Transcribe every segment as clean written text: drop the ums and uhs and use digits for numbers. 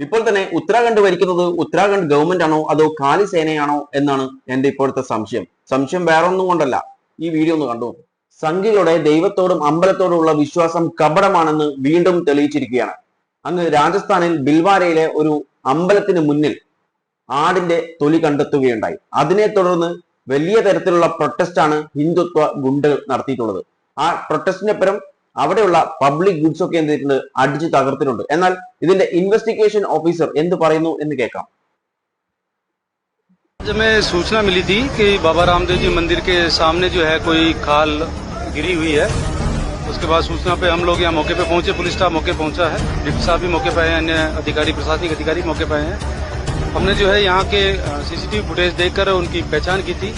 ഇപ്പോൾ തന്നെ ഉത്തരാഖണ്ഡ് ഭരിക്കുന്നത് ഉത്തരാഖണ്ഡ് ഗവൺമെന്റ് ആണോ അതോ കാലി സേനയാണോ എന്നാണ് എന്റെ ഇപ്പോഴത്തെ സംശയം വേറെ ഒന്നും കൊണ്ടല്ല. ഈ വീഡിയോ ഒന്ന് കണ്ടു. സംഘികളുടെ ദൈവത്തോടും അമ്പലത്തോടുമുള്ള വിശ്വാസം കപടമാണെന്ന് വീണ്ടും തെളിയിച്ചിരിക്കുകയാണ്. അങ്ങ് രാജസ്ഥാനിൽ ബിൽവാരയിലെ ഒരു അമ്പലത്തിന് മുന്നിൽ ആടിന്റെ തൊലി കണ്ടെത്തുകയുണ്ടായി. അതിനെ തുടർന്ന് വലിയ തരത്തിലുള്ള പ്രൊട്ടസ്റ്റ് ആണ് ഹിന്ദുത്വ ഗുണ്ടകൾ നടത്തിയിട്ടുള്ളത്. ആ പ്രൊട്ടസ്റ്റിന്റെ പരം അവിടെയുള്ള പബ്ലിക് ഗുഡ്സ് ഒക്കെ എന്ത് ചെയ്തിട്ടുണ്ട്, അടിച്ചു തകർത്തിട്ടുണ്ട്. എന്നാൽ ഇതിന്റെ ഇൻവെസ്റ്റിഗേഷൻ ഓഫീസർ എന്ത് പറയുന്നു എന്ന് കേൾക്കാം. हमें सूचना मिली थी कि बाबा रामदेव जी मंदिर के सामने जो है कोई खाल गिरी हुई है। उसके बाद सूचना पे हम लोग यहाँ मौके पे पहुंचे, पुलिस स्टाफ मौके पहुंचा है, डिप्टी साहब भी मौके पे आए हैं, अन्य अधिकारी प्रशासनिक अधिकारी मौके पे आए हैं। हमने जो है यहाँ के सीसीटीवी फुटेज देखकर उनकी पहचान की थी।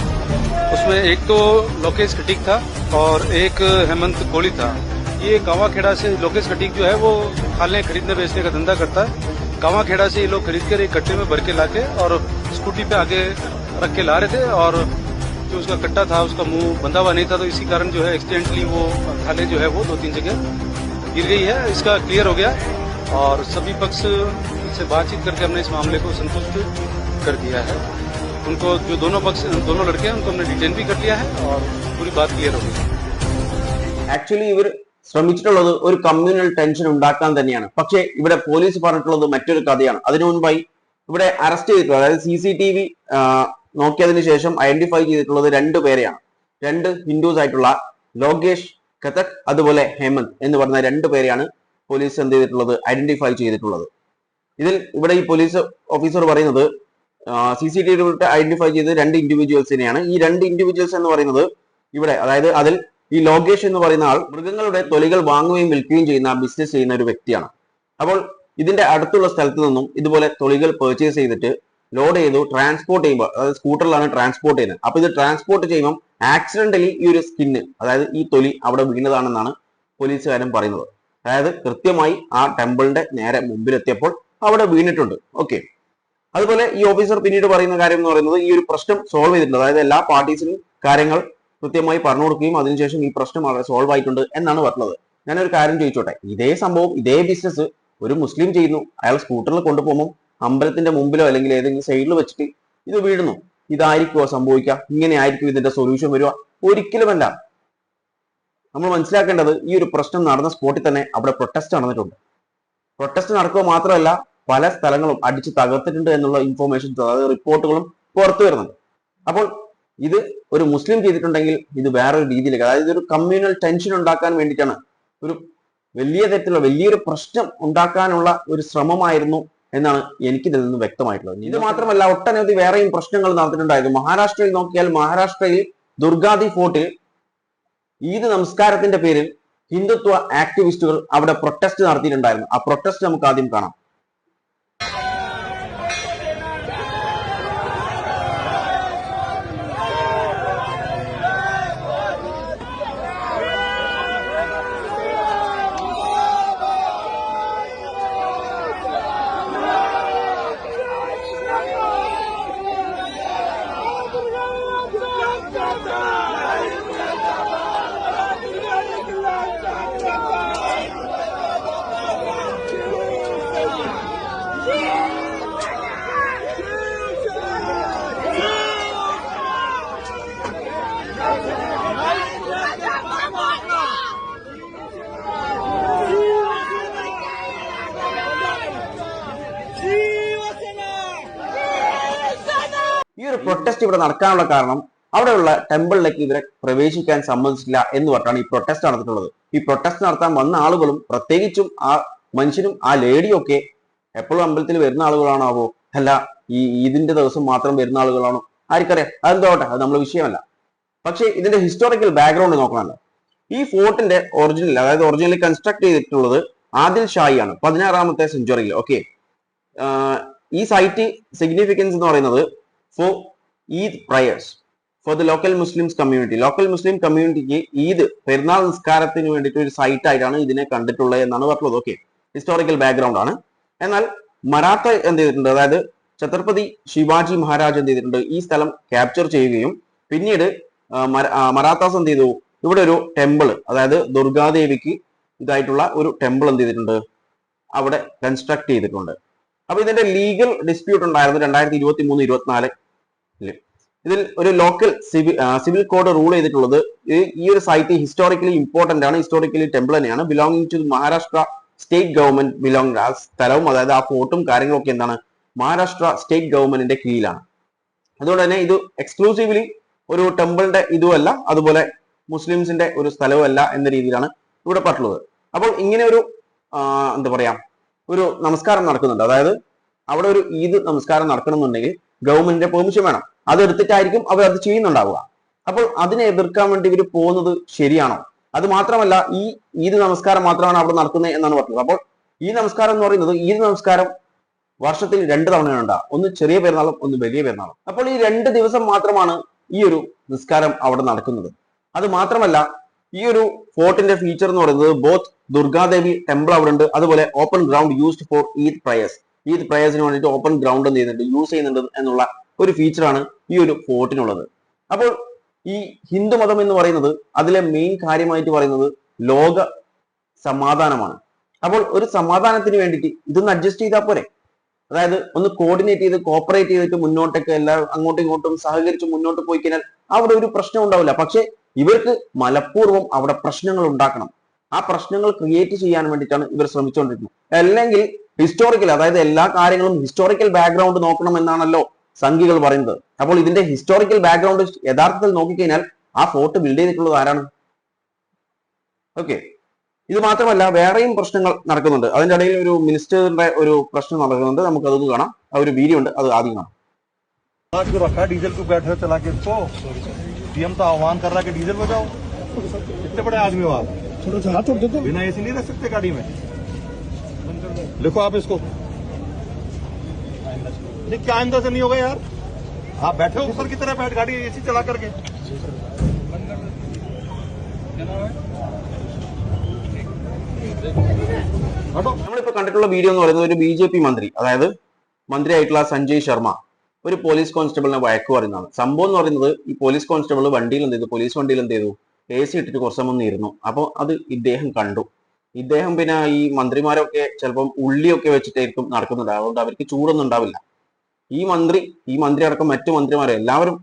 उसमें एक तो लोकेश खटीक था और एक हेमंत कोहली था। ये कावाखेड़ा से लोकेश खटीक जो है वो खालें खरीदने बेचने का धंधा करता है। कावाखेड़ा से ये लोग खरीद कर एक कट्टे में भर के लाके और स्कूटी पे आगे रख के ला रहे थे, और जो उसका कट्टा था उसका मुंह बंधा हुआ नहीं था, तो इसी कारण जो है एक्सीडेंटली वो खाले जो है वो 2-3 जगह गिर गई है। इसका क्लियर हो गया और सभी पक्ष से बातचीत करके हमने इस मामले को संतुष्ट कर दिया है। उनको जो दोनों लड़के हैं उनको हमने डिटेन भी कर लिया है और पूरी बात क्लियर हो गई। ആക്ച്വലി ഇവർ ശ്രമിച്ചിട്ടുള്ളത് ഒരു കമ്മ്യൂണൽ ടെൻഷൻ ഉണ്ടാക്കാൻ തന്നെയാണ്. പക്ഷേ ഇവിടെ പോലീസ് പറഞ്ഞിട്ടുള്ളത് മറ്റൊരു കഥയാണ്. അതിനു മുൻപായി ഇവിടെ അറസ്റ്റ് ചെയ്തിട്ടുള്ളത്, അതായത് CCTV നോക്കിയതിനു ശേഷം ഐഡന്റിഫൈ ചെയ്തിട്ടുള്ളത് 2 പേരെയാണ്. 2 ഹിന്ദുസ് ആയിട്ടുള്ള ലോകേഷ് കഥക് അതുപോലെ ഹേമന്ത് എന്ന് പറഞ്ഞ 2 പേരെയാണ് പോലീസ് എന്ത് ചെയ്തിട്ടുള്ളത്, ഐഡന്റിഫൈ ചെയ്തിട്ടുള്ളത്. ഇതിൽ ഇവിടെ ഈ പോലീസ് ഓഫീസർ പറയുന്നത് CCTV ഐഡന്റിഫൈ ചെയ്ത് 2 ഇൻഡിവിജ്വൽസിനെയാണ്. ഈ 2 ഇൻഡിവിജ്വൽസ് എന്ന് പറയുന്നത് ഇവിടെ, അതായത് അതിൽ ഈ ലോകേഷ് എന്ന് പറയുന്ന ആൾ മൃഗങ്ങളുടെ തൊലികൾ വാങ്ങുകയും വിൽക്കുകയും ചെയ്യുന്ന ബിസിനസ് ചെയ്യുന്ന ഒരു വ്യക്തിയാണ്. അപ്പോൾ ഇതിന്റെ അടുത്തുള്ള സ്ഥലത്ത് നിന്നും ഇതുപോലെ തൊലികൾ പർച്ചേസ് ചെയ്തിട്ട് ലോഡ് ചെയ്തു ട്രാൻസ്പോർട്ട് ചെയ്യുമ്പോൾ, അതായത് സ്കൂട്ടറിലാണ് ട്രാൻസ്പോർട്ട് ചെയ്യുന്നത്. അപ്പൊ ഇത് ട്രാൻസ്പോർട്ട് ചെയ്യുമ്പോൾ ആക്സിഡന്റലി ഈ ഒരു സ്കിന്ന്, അതായത് ഈ തൊലി അവിടെ വീണതാണെന്നാണ് പോലീസുകാരൻ പറയുന്നത്. അതായത് കൃത്യമായി ആ ടെമ്പിളിന്റെ നേരെ മുമ്പിലെത്തിയപ്പോൾ അവിടെ വീണിട്ടുണ്ട്. ഓക്കെ. അതുപോലെ ഈ ഓഫീസർ പിന്നീട് പറയുന്ന കാര്യം എന്ന് പറയുന്നത് ഈ ഒരു പ്രശ്നം സോൾവ് ചെയ്തിട്ടുണ്ട്, അതായത് എല്ലാ പാർട്ടീസിനും കാര്യങ്ങൾ കൃത്യമായി പറഞ്ഞു കൊടുക്കുകയും അതിനുശേഷം ഈ പ്രശ്നം വളരെ സോൾവ് ആയിട്ടുണ്ട് എന്നാണ് പറഞ്ഞത്. ഞാനൊരു കാര്യം ചോദിച്ചോട്ടെ, ഇതേ സംഭവം ഇതേ ബിസിനസ് ഒരു മുസ്ലിം ചെയ്യുന്നു, അയാൾ സ്കൂട്ടറിൽ കൊണ്ടുപോകുമ്പോൾ അമ്പലത്തിന്റെ മുമ്പിലോ അല്ലെങ്കിൽ ഏതെങ്കിലും സൈഡിൽ വെച്ചിട്ട് ഇത് വീഴുന്നു, ഇതായിരിക്കുമോ സംഭവിക്കുക? ഇങ്ങനെ ആയിരിക്കും ഇതിന്റെ സൊല്യൂഷൻ വരിക? ഒരിക്കലുമല്ല. നമ്മൾ മനസ്സിലാക്കേണ്ടത് ഈ ഒരു പ്രശ്നം നടന്ന സ്പോട്ടിൽ തന്നെ അവിടെ പ്രൊട്ടസ്റ്റ് നടന്നിട്ടുണ്ട്. പ്രൊട്ടസ്റ്റ് നടക്കുക മാത്രമല്ല പല സ്ഥലങ്ങളും അടിച്ച് തകർത്തിട്ടുണ്ട് എന്നുള്ള ഇൻഫോർമേഷൻസ്, അതായത് റിപ്പോർട്ടുകളും പുറത്തു വരുന്നുണ്ട്. അപ്പോൾ ഇത് ഒരു മുസ്ലിം ചെയ്തിട്ടുണ്ടെങ്കിൽ ഇത് വേറൊരു രീതിയിലേക്ക്, അതായത് ഇതൊരു കമ്മ്യൂണൽ ടെൻഷൻ ഉണ്ടാക്കാൻ വേണ്ടിയിട്ടാണ്, ഒരു വലിയ തരത്തിലുള്ള വലിയൊരു പ്രശ്നം ഉണ്ടാക്കാനുള്ള ഒരു ശ്രമമായിരുന്നു എന്നാണ് എനിക്കിതിൽ നിന്ന് വ്യക്തമായിട്ടുള്ളത്. ഇത് മാത്രമല്ല ഒട്ടനവധി വേറെയും പ്രശ്നങ്ങൾ നടന്നിട്ടുണ്ടായിരുന്നു. മഹാരാഷ്ട്രയിൽ നോക്കിയാൽ മഹാരാഷ്ട്രയിൽ ദുർഗാദി ഫോർട്ടിൽ ഈദ് നമസ്കാരത്തിന്റെ പേരിൽ ഹിന്ദുത്വ ആക്ടിവിസ്റ്റുകൾ അവിടെ പ്രൊട്ടസ്റ്റ് നടത്തിയിട്ടുണ്ടായിരുന്നു. ആ പ്രൊട്ടസ്റ്റ് നമുക്ക് ആദ്യം കാണാം. ഈ ഒരു പ്രൊട്ടസ്റ്റ് ഇവിടെ നടക്കാനുള്ള കാരണം അവിടെയുള്ള ടെമ്പിളിലേക്ക് ഇവരെ പ്രവേശിക്കാൻ സമ്മതിച്ചില്ല എന്ന് പറഞ്ഞാണ് ഈ പ്രൊട്ടസ്റ്റ് നടന്നിട്ടുള്ളത്. ഈ പ്രൊട്ടസ്റ്റ് നടത്താൻ വന്ന ആളുകളും പ്രത്യേകിച്ചും ആ മനുഷ്യനും ആ ലേഡിയും ഒക്കെ എപ്പോഴും അമ്പലത്തിൽ വരുന്ന ആളുകളാണാവോ, അല്ല ഈ ഈദിന്റെ ദിവസം മാത്രം വരുന്ന ആളുകളാണോ, ആർക്കറിയാം. അതെന്തോട്ടെ, അത് നമ്മൾ വിഷയമല്ല. പക്ഷേ ഇതിന്റെ ഹിസ്റ്റോറിക്കൽ ബാക്ക്ഗ്രൗണ്ട് നോക്കണമല്ലോ. ഈ ഫോർട്ടിന്റെ ഒറിജിനൽ, അതായത് ഒറിജിനലി കൺസ്ട്രക്ട് ചെയ്തിട്ടുള്ളത് ആദിൽ ഷായിയാണ് 16ാമത്തെ സെഞ്ചുറിയിൽ. ഓക്കെ. ഈ സൈറ്റ് സിഗ്നിഫിക്കൻസ് എന്ന് പറയുന്നത് for Eid prayers for the local Muslims community. Local Muslim കമ്മ്യൂണിറ്റിക്ക് ഈദ് പെരുന്നാൾ നിസ്കാരത്തിന് വേണ്ടിയിട്ട് ഒരു സൈറ്റ് ആയിട്ടാണ് ഇതിനെ കണ്ടിട്ടുള്ളത് എന്നാണ് പറഞ്ഞത്. ഓക്കെ, ഹിസ്റ്റോറിക്കൽ ബാക്ക്ഗ്രൗണ്ട് ആണ്. എന്നാൽ മറാത്ത എന്ത് ചെയ്തിട്ടുണ്ട്, അതായത് ഛത്രപതി ശിവാജി മഹാരാജ് എന്ത് ചെയ്തിട്ടുണ്ട്, ഈ സ്ഥലം ക്യാപ്ചർ ചെയ്യുകയും പിന്നീട് മറാത്താസ് എന്ത് ചെയ്തു, ഇവിടെ ഒരു ടെമ്പിൾ, അതായത് ദുർഗാദേവിക്ക് ഇതായിട്ടുള്ള ഒരു ടെമ്പിൾ എന്ത് ചെയ്തിട്ടുണ്ട് അവിടെ കൺസ്ട്രക്ട് ചെയ്തിട്ടുണ്ട്. അപ്പൊ ഇതിന്റെ ലീഗൽ ഡിസ്പ്യൂട്ട് ഉണ്ടായിരുന്നു 2023-24 ഇതിൽ ഒരു ലോക്കൽ സിവിൽ കോഡ് റൂൾ ചെയ്തിട്ടുള്ളത് ഈ ഒരു സൈറ്റ് ഹിസ്റ്റോറിക്കലി ഇമ്പോർട്ടന്റ് ആണ്, ഹിസ്റ്റോറിക്കലി ടെമ്പിൾ തന്നെയാണ്, belonging to Maharashtra state government belong ആ സ്ഥലവും അതായത് ആ ഫോർട്ടും കാര്യങ്ങളൊക്കെ എന്താണ് മഹാരാഷ്ട്ര സ്റ്റേറ്റ് ഗവൺമെന്റിന്റെ കീഴിലാണ്. അതുകൊണ്ട് തന്നെ ഇത് എക്സ്ക്ലൂസീവ്ലി ഒരു ടെമ്പിളിന്റെ ഇതുമല്ല, അതുപോലെ മുസ്ലിംസിന്റെ ഒരു സ്ഥലവുമല്ല എന്ന രീതിയിലാണ് ഇവിടെ പറഞ്ഞിട്ടുള്ളത്. അപ്പോൾ ഇങ്ങനെ ഒരു എന്താ പറയാ ഒരു നമസ്കാരം നടക്കുന്നുണ്ട്, അതായത് അവിടെ ഒരു ഈദ് നമസ്കാരം നടക്കണമെന്നുണ്ടെങ്കിൽ ഗവൺമെന്റിന്റെ പെർമിഷൻ വേണം, അതെടുത്തിട്ടായിരിക്കും അവർ അത് ചെയ്യുന്നുണ്ടാവുക. അപ്പോൾ അതിനെ എതിർക്കാൻ വേണ്ടി ഇവർ പോകുന്നത് ശരിയാണോ? അത് മാത്രമല്ല ഈ ഈദ് നമസ്കാരം മാത്രമാണ് അവിടെ നടക്കുന്നത് എന്നാണ് പറഞ്ഞത്. അപ്പോൾ ഈ നമസ്കാരം എന്ന് പറയുന്നത് ഈദ് നമസ്കാരം വർഷത്തിൽ 2 തവണയാണ് ഉണ്ടാകുക, ഒന്ന് ചെറിയ പെരുന്നാളും ഒന്ന് വലിയ പെരുന്നാളും. അപ്പോൾ ഈ 2 ദിവസം മാത്രമാണ് ഈ ഒരു നിസ്കാരം അവിടെ നടക്കുന്നത്. അത് മാത്രമല്ല ഈ ഒരു ഫോർട്ടിന്റെ ഫീച്ചർ എന്ന് പറയുന്നത് ബോത്ത് ദുർഗാദേവി ടെമ്പിൾ അവിടെ ഉണ്ട്, അതുപോലെ open ground used for Eid prayers, Eid പ്രയേഴ്സിന് വേണ്ടിയിട്ട് ഓപ്പൺ ഗ്രൗണ്ട് എന്ത് ചെയ്യുന്നുണ്ട്, യൂസ് ചെയ്യുന്നുണ്ട് എന്നുള്ള ഒരു ഫീച്ചറാണ് ഈ ഒരു ഫോർട്ടിനുള്ളത്. അപ്പോൾ ഈ ഹിന്ദു മതം എന്ന് പറയുന്നത് അതിലെ മെയിൻ കാര്യമായിട്ട് പറയുന്നത് ലോക സമാധാനമാണ്. അപ്പോൾ ഒരു സമാധാനത്തിന് വേണ്ടിയിട്ട് ഇതൊന്ന് അഡ്ജസ്റ്റ് ചെയ്താൽ പോരെ, അതായത് ഒന്ന് കോർഡിനേറ്റ് ചെയ്ത് കോപ്പറേറ്റ് ചെയ്തിട്ട് മുന്നോട്ടേക്ക് എല്ലാവരും അങ്ങോട്ടും ഇങ്ങോട്ടും സഹകരിച്ച് മുന്നോട്ട് പോയി കഴിഞ്ഞാൽ അവിടെ ഒരു പ്രശ്നം ഉണ്ടാവില്ല. പക്ഷെ ഇവർക്ക് മനഃപൂർവ്വം അവിടെ പ്രശ്നങ്ങൾ ഉണ്ടാക്കണം, ആ പ്രശ്നങ്ങൾ ക്രിയേറ്റ് ചെയ്യാൻ വേണ്ടിയിട്ടാണ് ഇവർ ശ്രമിച്ചുകൊണ്ടിരിക്കുന്നത്. അല്ലെങ്കിൽ ഹിസ്റ്റോറിക്കൽ, അതായത് എല്ലാ കാര്യങ്ങളും ഹിസ്റ്റോറിക്കൽ ബാക്ക്ഗ്രൗണ്ട് നോക്കണം എന്നാണല്ലോ സംഘികൾ പറയുന്നത്. അപ്പോൾ ഇതിന്റെ ഹിസ്റ്റോറിക്കൽ ബാക്ക്ഗ്രൗണ്ട് യഥാർത്ഥത്തിൽ നോക്കിക്കഴിഞ്ഞാൽ ആ ഫോർട്ട് ബിൽഡ് ചെയ്തിട്ടുള്ളത് ആരാണ്? ഓക്കെ, ഇത് മാത്രമല്ല വേറെയും പ്രശ്നങ്ങൾ നടക്കുന്നുണ്ട്. അതിന്റെ ഇടയിൽ ഒരു മിനിസ്റ്ററിന്റെ ഒരു പ്രശ്നം നടക്കുന്നുണ്ട്, നമുക്ക് അതൊന്ന് കാണാം. ആ ഒരു വീഡിയോ ഉണ്ട്, അത് ആദ്യം കാണാം. डीजल को बैठे चला के इसको सीएम तो आह्वान कर रहा है कि डीजल बचाओ। कितने बड़े आदमी हो आप, थोड़ा सा हाथ दे दो, बिना एसी नहीं रख सकते गाड़ी में। लिखो आप इसको, नहीं क्या आइंदा से नहीं होगा यार, आप बैठे हो ऊपर की तरह बैठ गाड़ी एसी चला करके। നമ്മളിപ്പോ കണ്ടിട്ടുള്ള വീഡിയോ എന്ന് പറയുന്നത് ഒരു BJP മന്ത്രി, അതായത് മന്ത്രിയായിട്ടുള്ള സഞ്ജയ് ശർമ്മ ഒരു പോലീസ് കോൺസ്റ്റബിളിനെ വഴക്ക് പറയുന്നതാണ്. സംഭവം എന്ന് പറയുന്നത് ഈ പോലീസ് കോൺസ്റ്റബിൾ വണ്ടിയിൽ എന്ത് ചെയ്തു, പോലീസ് വണ്ടിയിൽ എന്ത് ചെയ്തു, AC ഇട്ടിട്ട് കുറച്ച് സമയം ഇരുന്നു. അപ്പോൾ അത് ഇദ്ദേഹം കണ്ടു. ഇദ്ദേഹം പിന്നെ ഈ മന്ത്രിമാരൊക്കെ ചിലപ്പം ഉള്ളിയൊക്കെ വെച്ചിട്ടായിരിക്കും നടക്കുന്നുണ്ട്, അതുകൊണ്ട് അവർക്ക് ചൂടൊന്നും ഉണ്ടാവില്ല. ഈ മന്ത്രി അടക്കം മറ്റു മന്ത്രിമാരെ എല്ലാവരും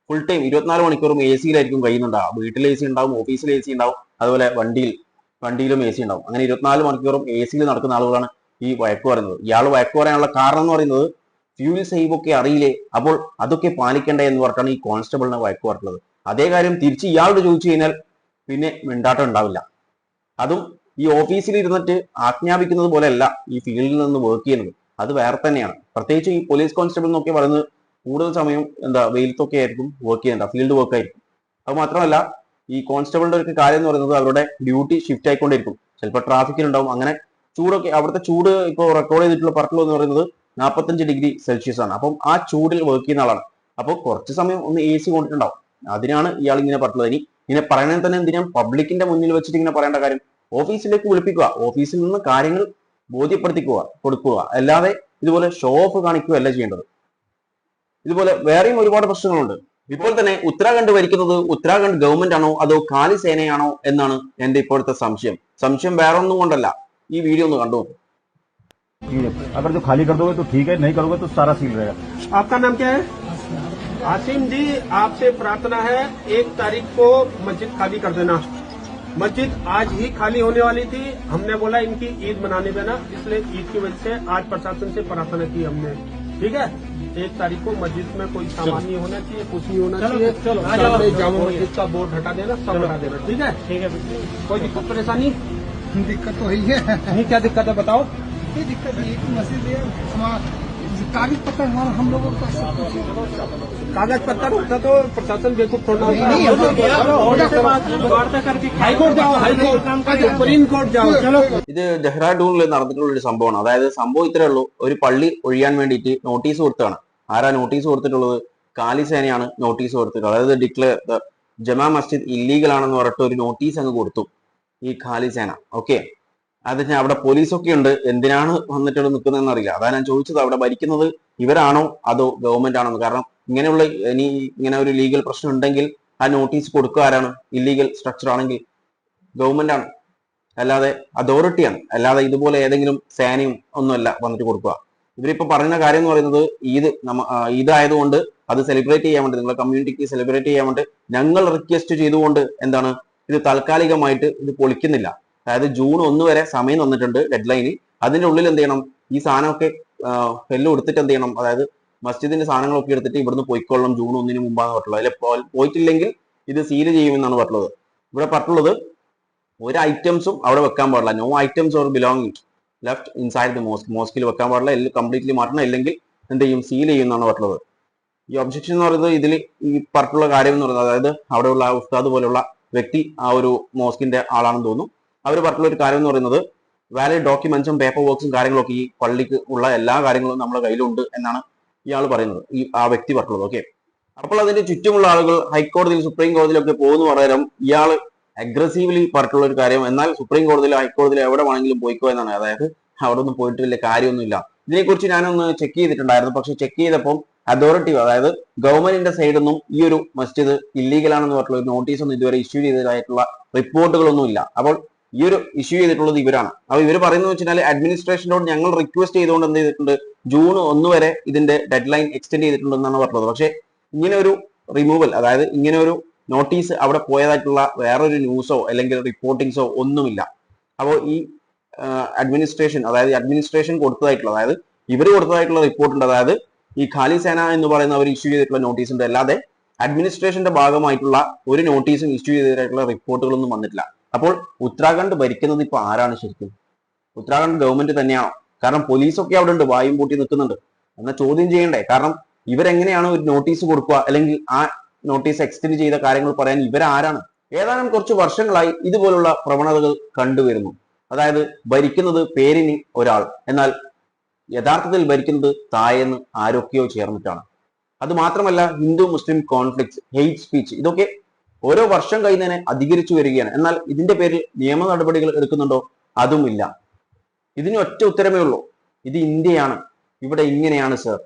ഫുൾ ടൈം 24 മണിക്കൂറും AC-യിലായിരിക്കും കഴിയുന്നുണ്ടാവും. വീട്ടിൽ AC ഉണ്ടാവും, ഓഫീസിൽ AC ഉണ്ടാവും, അതുപോലെ വണ്ടിയിലും AC ഉണ്ടാവും. അങ്ങനെ 24 മണിക്കൂറും AC-യിൽ നടക്കുന്ന ആളുകളാണ് ഈ വഴക്ക് പറയുന്നത്. ഇയാൾ വഴക്ക് പറയാനുള്ള കാരണം എന്ന് പറയുന്നത് ഫ്യൂൽ സേവ് ഒക്കെ അറിയില്ലേ, അപ്പോൾ അതൊക്കെ പാലിക്കണ്ടേ എന്ന് പറഞ്ഞിട്ടാണ് ഈ കോൺസ്റ്റബിളിനെ വഴക്ക് പറഞ്ഞിട്ടുള്ളത്. അതേ കാര്യം തിരിച്ച് ഇയാളോട് ചോദിച്ചു കഴിഞ്ഞാൽ പിന്നെ മിണ്ടാട്ടം ഉണ്ടാവില്ല. അതും ഈ ഓഫീസിൽ ഇരുന്നിട്ട് ആജ്ഞാപിക്കുന്നത് പോലെയല്ല ഈ ഫീൽഡിൽ നിന്ന് വർക്ക് ചെയ്യുന്നത്, അത് വേറെ തന്നെയാണ്. പ്രത്യേകിച്ച് ഈ പോലീസ് കോൺസ്റ്റബിൾ എന്നൊക്കെ പറയുന്നത് കൂടുതൽ സമയം വെയിലത്തൊക്കെ ആയിരിക്കും വർക്ക് ചെയ്യുന്നുണ്ട്, ഫീൽഡ് വർക്ക് ആയിരിക്കും. അത് മാത്രമല്ല ഈ കോൺസ്റ്റബിളിന്റെ ഒരു കാര്യം എന്ന് പറയുന്നത് അവരുടെ ഡ്യൂട്ടി ഷിഫ്റ്റ് ആയിക്കൊണ്ടിരിക്കും, ചിലപ്പോൾ ട്രാഫിക്കിലുണ്ടാവും. അങ്ങനെ ചൂടൊക്കെ അവിടുത്തെ ചൂട് ഇപ്പോൾ റെക്കോർഡ് ചെയ്തിട്ടുള്ള പറക്കൽ എന്ന് പറയുന്നത് 45 ഡിഗ്രി സെൽഷ്യസ് ആണ്. അപ്പം ആ ചൂടിൽ വർക്ക് ചെയ്യുന്ന ആളാണ്. അപ്പോൾ കുറച്ച് സമയം ഒന്ന് AC കൊണ്ടിട്ടുണ്ടാവും. അതിനാണ് ഇയാൾ ഇങ്ങനെ പറഞ്ഞത്. ഇങ്ങനെ പറയണത് തന്നെ എന്തിനാ പബ്ലിക്കിന്റെ മുന്നിൽ വെച്ചിട്ട് ഇങ്ങനെ പറയേണ്ട കാര്യം? ഓഫീസിലേക്ക് വിളിപ്പിക്കുക, ഓഫീസിൽ നിന്ന് കാര്യങ്ങൾ കൊടുക്കുക, അല്ലാതെ ഇതുപോലെ ഷോ ഓഫ് കാണിക്കുകയല്ല ചെയ്യേണ്ടത്. ഇതുപോലെ വേറെയും ഒരുപാട് പ്രശ്നങ്ങളുണ്ട്. ഇപ്പോൾ തന്നെ ഉത്തരാഖണ്ഡ് ഭരിക്കുന്നത് ഉത്തരാഖണ്ഡ് ഗവൺമെന്റ് ആണോ അതോ കാലി സേനയാണോ എന്നാണ് എന്റെ ഇപ്പോഴത്തെ സംശയം വേറെ ഒന്നും കൊണ്ടല്ല. ഈ വീഡിയോ ഒന്ന് കണ്ടു. अगर जो खाली कर दोगे तो ठीक है, नहीं करोगे तो सारा सील रहेगा। आपका नाम क्या है? आसिम जी, आपसे प्रार्थना है 1 तारीख को मस्जिद खाली कर देना। मस्जिद आज ही खाली होने वाली थी, हमने बोला इनकी ईद मनाने देना, इसलिए ईद की वजह से आज प्रशासन से प्रार्थना की हमने। ठीक है, 1 तारीख को मस्जिद में कोई सामान नहीं होना चाहिए, कुछ नहीं होना चाहिए। जामा मस्जिद का बोर्ड हटा देना, सब हटा देना। ठीक है, कोई दिक्कत परेशानी? दिक्कत तो है ही है। नहीं, क्या दिक्कत है बताओ? ये दिक्कत ये कि मस्जिद है, कागज पत्तर हमारा हम लोगों का सब कुछ है। कागज पत्तर होता तो प्रशासन बेवकूफ थोड़ा नहीं, हाईकोर्ट जाओ, सुप्रीम कोर्ट जाओ। चलो, ഇത് ഡെഹ്റാഡൂണിൽ നടന്നിട്ടുള്ള ഒരു സംഭവമാണ്. അതായത് സംഭവം ഇത്രേ ഉള്ളൂ, ഒരു പള്ളി ഒഴിയാൻ വേണ്ടിയിട്ട് നോട്ടീസ് കൊടുത്തതാണ്. ആരാ നോട്ടീസ് കൊടുത്തിട്ടുള്ളത്? കാലി സേനയാണ് നോട്ടീസ് കൊടുത്തിട്ടുള്ളത്. അതായത് ഡിക്ലെയർ ജമാ മസ്ജിദ് ഇല്ലീഗൽ ആണെന്ന് പറഞ്ഞിട്ട് ഒരു നോട്ടീസ് അങ്ങ് കൊടുത്തു ഈ ഖാലി സേന. ഓക്കെ, അതിന് അവിടെ പോലീസൊക്കെ ഉണ്ട്, എന്തിനാണ് വന്നിട്ട് നിൽക്കുന്നതെന്ന് അറിയില്ല. അതാ ഞാൻ ചോദിച്ചത്, അവിടെ ഭരിക്കുന്നത് ഇവരാണോ അതോ ഗവൺമെന്റ് ആണോ? കാരണം ഇങ്ങനെയുള്ള ഇങ്ങനെ ഒരു ലീഗൽ പ്രശ്നം ഉണ്ടെങ്കിൽ ആ നോട്ടീസ് കൊടുക്കുക ആരാണ്? ഇല്ലീഗൽ സ്ട്രക്ചർ ആണെങ്കിൽ ഗവൺമെന്റ് ആണ്, അല്ലാതെ അതോറിറ്റിയാണ്, അല്ലാതെ ഇതുപോലെ ഏതെങ്കിലും സേനയും ഒന്നുമല്ല വന്നിട്ട് കൊടുക്കുക. ഇവരിപ്പോ പറയുന്ന കാര്യം എന്ന് പറയുന്നത് ഈദ് ആയതുകൊണ്ട് അത് സെലിബ്രേറ്റ് ചെയ്യാൻ വേണ്ടി, നിങ്ങളെ കമ്മ്യൂണിറ്റിക്ക് സെലിബ്രേറ്റ് ചെയ്യാൻ വേണ്ടി ഞങ്ങൾ റിക്വസ്റ്റ് ചെയ്തുകൊണ്ട് എന്താണ് ഇത് താൽക്കാലികമായിട്ട് ഇത് പൊളിക്കുന്നില്ല. അതായത് ജൂൺ 1 വരെ സമയം തന്നിട്ടുണ്ട് ഡെഡ് ലൈന്. അതിന്റെ ഉള്ളിൽ എന്ത് ചെയ്യണം, ഈ സാധനമൊക്കെ എല്ലാം എടുത്തിട്ട് എന്ത് ചെയ്യണം, അതായത് മസ്ജിദിന്റെ സാധനങ്ങളൊക്കെ എടുത്തിട്ട് ഇവിടുന്ന് പോയിക്കൊള്ളണം ജൂൺ 1 മുമ്പാണ് പറഞ്ഞിട്ടുള്ളത്. അതിൽ പോയിട്ടില്ലെങ്കിൽ ഇത് സീൽ ചെയ്യുമെന്നാണ് പറഞ്ഞിട്ടുള്ളത്. ഇവിടെ പറഞ്ഞിട്ടുള്ളത് ഒരു ഐറ്റംസും അവിടെ വെക്കാൻ പാടില്ല. No items or belonging left inside the mosque. മോസ്കിൽ വെക്കാൻ പാടില്ല, എല്ലാം കംപ്ലീറ്റ്ലി മാറ്റണം, ഇല്ലെങ്കിൽ എന്ത് ചെയ്യും, സീൽ ചെയ്യുമെന്നാണ് പറഞ്ഞിട്ടുള്ളത്. ഈ ഒബ്ജക്ഷൻ എന്ന് പറയുന്നത് ഇതിൽ ഈ പറഞ്ഞിട്ടുള്ള കാര്യം എന്ന് പറയുന്നത്, അതായത് അവിടെയുള്ള ആ ഉസ്താദ് പോലെയുള്ള വ്യക്തി ആ ഒരു മോസ്കിന്റെ ആളാണെന്ന് തോന്നുന്നു. അവർ പറഞ്ഞിട്ടുള്ള ഒരു കാര്യം എന്ന് പറയുന്നത് വാലിഡ് ഡോക്യുമെന്റ്സും പേപ്പർ വർക്ക്സും കാര്യങ്ങളൊക്കെ ഈ പള്ളിക്ക് ഉള്ള എല്ലാ കാര്യങ്ങളും നമ്മുടെ കയ്യിലുണ്ട് എന്നാണ് ഇയാൾ പറയുന്നത്, ആ വ്യക്തി പറഞ്ഞിട്ടുള്ളത്. ഓക്കെ, അപ്പോൾ അതിന്റെ ചുറ്റുമുള്ള ആളുകൾ ഹൈക്കോടതിയിൽ സുപ്രീം കോടതിയിലൊക്കെ പോകുന്ന പകരം ഇയാൾ അഗ്രസീവ്ലി പറഞ്ഞിട്ടുള്ള ഒരു കാര്യം, എന്നാൽ സുപ്രീം കോടതിയിലോ ഹൈക്കോടതിയിലോ എവിടെ വേണമെങ്കിലും പോയിക്കോ എന്നാണ്. അതായത് അവിടെ ഒന്നും പോയിട്ട് വലിയ കാര്യമൊന്നുമില്ല. ഇതിനെക്കുറിച്ച് ഞാനൊന്ന് ചെക്ക് ചെയ്തിട്ടുണ്ടായിരുന്നു. പക്ഷെ ചെക്ക് ചെയ്തപ്പോൾ അതോറിറ്റി, അതായത് ഗവൺമെന്റിന്റെ സൈഡിൽ നിന്നും ഈ ഒരു മസ്ജിദ് ഇല്ലീഗലാണെന്ന് പറഞ്ഞിട്ടുള്ള ഒരു നോട്ടീസ് ഒന്നും ഇതുവരെ ഇഷ്യൂ ചെയ്തതായിട്ടുള്ള റിപ്പോർട്ടുകളൊന്നും ഇല്ല. അപ്പോൾ ഈ ഒരു ഇഷ്യൂ ചെയ്തിട്ടുള്ളത് ഇവരാണ്. അപ്പൊ ഇവർ പറയുന്നത് വെച്ചാൽ അഡ്മിനിസ്ട്രേഷനോട് ഞങ്ങൾ റിക്വസ്റ്റ് ചെയ്തുകൊണ്ട് എന്ത് ചെയ്തിട്ടുണ്ട്, ജൂൺ 1 വരെ ഇതിന്റെ ഡെഡ് ലൈൻ എക്സ്റ്റെൻഡ് ചെയ്തിട്ടുണ്ടെന്നാണ് പറഞ്ഞത്. പക്ഷെ ഇങ്ങനെ ഒരു റിമൂവൽ, അതായത് ഇങ്ങനെ ഒരു നോട്ടീസ് അവിടെ പോയതായിട്ടുള്ള വേറൊരു ന്യൂസോ അല്ലെങ്കിൽ റിപ്പോർട്ടിങ്സോ ഒന്നുമില്ല. അപ്പോൾ ഈ അഡ്മിനിസ്ട്രേഷൻ, അതായത് അഡ്മിനിസ്ട്രേഷൻ കൊടുത്തതായിട്ടുള്ള, അതായത് ഇവർ കൊടുത്തതായിട്ടുള്ള റിപ്പോർട്ട് ഉണ്ട്, അതായത് ഈ ഖാലി സേന എന്ന് പറയുന്ന അവർ ഇഷ്യൂ ചെയ്തിട്ടുള്ള നോട്ടീസ് ഉണ്ട്, അല്ലാതെ അഡ്മിനിസ്ട്രേഷന്റെ ഭാഗമായിട്ടുള്ള ഒരു നോട്ടീസും ഇഷ്യൂ ചെയ്തതായിട്ടുള്ള റിപ്പോർട്ടുകളൊന്നും വന്നിട്ടില്ല. അപ്പോൾ ഉത്തരാഖണ്ഡ് ഭരിക്കുന്നത് ഇപ്പൊ ആരാണ് ശരിക്കും? ഉത്തരാഖണ്ഡ് ഗവൺമെന്റ് തന്നെയാണോ? കാരണം പോലീസൊക്കെ അവിടെ ഉണ്ട്, വായും പൂട്ടി നിൽക്കുന്നുണ്ട്. എന്നാൽ ചോദ്യം ചെയ്യണ്ടേ? കാരണം ഇവരെങ്ങനെയാണ് ഒരു നോട്ടീസ് കൊടുക്കുക, അല്ലെങ്കിൽ ആ നോട്ടീസ് എക്സ്റ്റെൻഡ് ചെയ്ത കാര്യങ്ങൾ പറയാൻ ഇവരാരാണ്? ഏതാനും കുറച്ച് വർഷങ്ങളായി ഇതുപോലുള്ള പ്രവണതകൾ കണ്ടുവരുന്നു. അതായത് ഭരിക്കുന്നത് പേരിന് ഒരാൾ, എന്നാൽ യഥാർത്ഥത്തിൽ ഭരിക്കുന്നത് താഴേന്ന് ആരൊക്കെയോ ചേർന്നിട്ടാണ്. അത് മാത്രമല്ല, ഹിന്ദു മുസ്ലിം കോൺഫ്ലിക്ട്സ്, ഹെയ്റ്റ് സ്പീച്ച്, ഇതൊക്കെ ഓരോ വർഷം കഴിയുന്നതിനെ അധികരിച്ചു വരികയാണ്. എന്നാൽ ഇതിന്റെ പേരിൽ നിയമ നടപടികൾ എടുക്കുന്നുണ്ടോ? അതുമില്ല. ഇതിന് ഒറ്റ ഉത്തരമേ ഉള്ളൂ, ഇത് ഇന്ത്യയാണ്, ഇവിടെ ഇങ്ങനെയാണ് സർ.